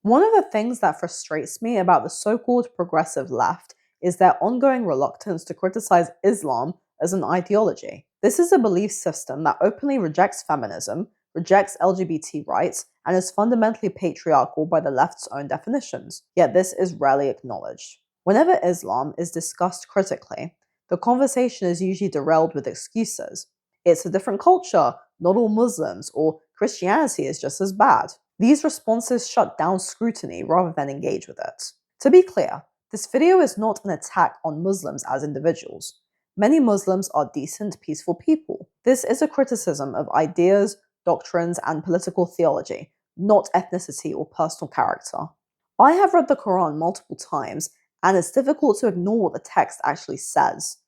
One of the things that frustrates me about the so-called progressive left is their ongoing reluctance to criticize Islam as an ideology. This is a belief system that openly rejects feminism, rejects LGBT rights, and is fundamentally patriarchal by the left's own definitions. Yet this is rarely acknowledged. Whenever Islam is discussed critically, the conversation is usually derailed with excuses. It's a different culture, not all Muslims, or Christianity is just as bad. These responses shut down scrutiny rather than engage with it. To be clear, this video is not an attack on Muslims as individuals. Many Muslims are decent, peaceful people. This is a criticism of ideas, doctrines, and political theology, not ethnicity or personal character. I have read the Quran multiple times, and it's difficult to ignore what the text actually says.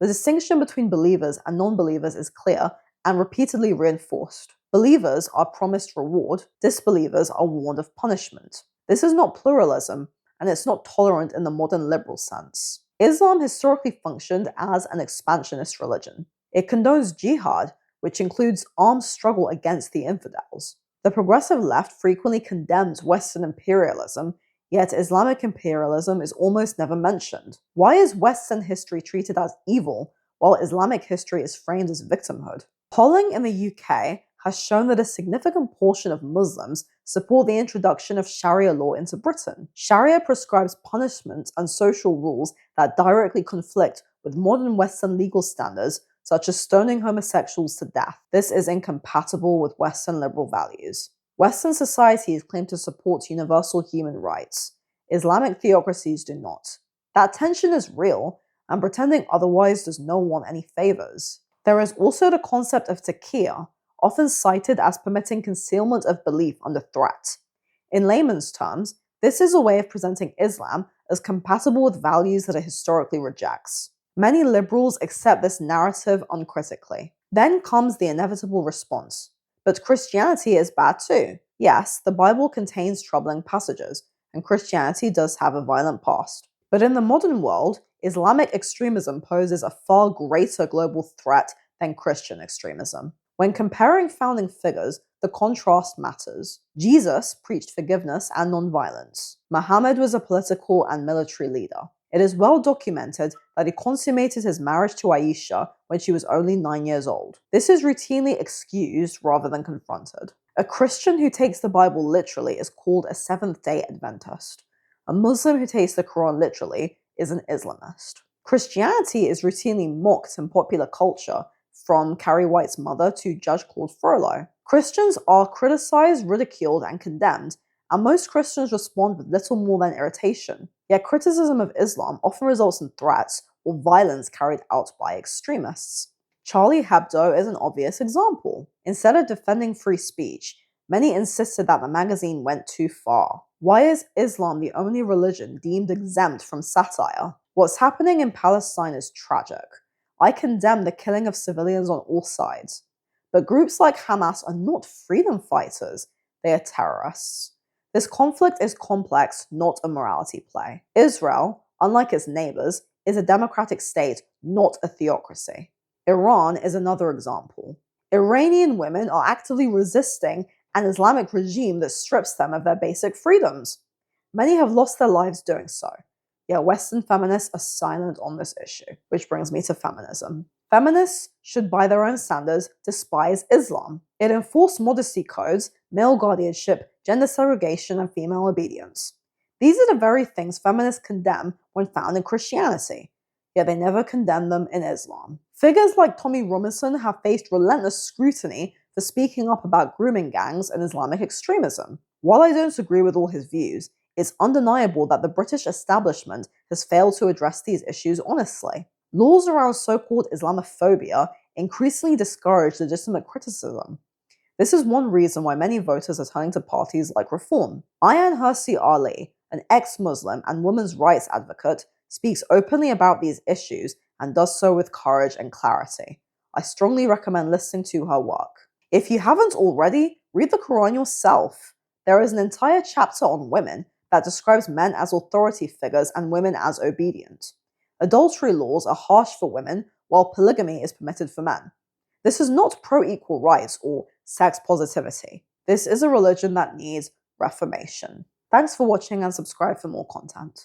The distinction between believers and non-believers is clear and repeatedly reinforced. Believers are promised reward, disbelievers are warned of punishment. This is not pluralism, and it's not tolerant in the modern liberal sense. Islam historically functioned as an expansionist religion. It condones jihad, which includes armed struggle against the infidels. The progressive left frequently condemns Western imperialism, yet Islamic imperialism is almost never mentioned. Why is Western history treated as evil, while Islamic history is framed as victimhood? Polling in the UK has shown that a significant portion of Muslims support the introduction of Sharia law into Britain. Sharia prescribes punishments and social rules that directly conflict with modern Western legal standards, such as stoning homosexuals to death. This is incompatible with Western liberal values. Western societies claim to support universal human rights. Islamic theocracies do not. That tension is real, and pretending otherwise does no one any favors. There is also the concept of taqiyya, often cited as permitting concealment of belief under threat. In layman's terms, this is a way of presenting Islam as compatible with values that it historically rejects. Many liberals accept this narrative uncritically. Then comes the inevitable response. But Christianity is bad too. Yes, the Bible contains troubling passages, and Christianity does have a violent past. But in the modern world, Islamic extremism poses a far greater global threat than Christian extremism. When comparing founding figures, the contrast matters. Jesus preached forgiveness and nonviolence. Muhammad was a political and military leader. It is well documented that he consummated his marriage to Aisha when she was only 9 years old. This is routinely excused rather than confronted. A Christian who takes the Bible literally is called a Seventh-day Adventist. A Muslim who takes the Quran literally is an Islamist. Christianity is routinely mocked in popular culture, from Carrie White's mother to Judge Claude Frollo. Christians are criticized, ridiculed, and condemned, and most Christians respond with little more than irritation. Yet criticism of Islam often results in threats or violence carried out by extremists. Charlie Hebdo is an obvious example. Instead of defending free speech, many insisted that the magazine went too far. Why is Islam the only religion deemed exempt from satire? What's happening in Palestine is tragic. I condemn the killing of civilians on all sides. But groups like Hamas are not freedom fighters, they are terrorists. This conflict is complex, not a morality play. Israel, unlike its neighbors, is a democratic state, not a theocracy. Iran is another example. Iranian women are actively resisting an Islamic regime that strips them of their basic freedoms. Many have lost their lives doing so. Yet Western feminists are silent on this issue, which brings me to feminism. Feminists should, by their own standards, despise Islam. It enforced modesty codes, male guardianship, gender segregation, and female obedience. These are the very things feminists condemn when found in Christianity, yet they never condemn them in Islam. Figures like Tommy Robinson have faced relentless scrutiny for speaking up about grooming gangs and Islamic extremism. While I don't agree with all his views, it's undeniable that the British establishment has failed to address these issues honestly. Laws around so-called Islamophobia increasingly discourage legitimate criticism. This is one reason why many voters are turning to parties like Reform. Ayan Hirsi Ali, an ex-Muslim and women's rights advocate, speaks openly about these issues and does so with courage and clarity. I strongly recommend listening to her work. If you haven't already, read the Quran yourself. There is an entire chapter on women that describes men as authority figures and women as obedient. Adultery laws are harsh for women, while polygamy is permitted for men. This is not pro-equal rights or sex positivity. This is a religion that needs reformation. Thanks for watching and subscribe for more content.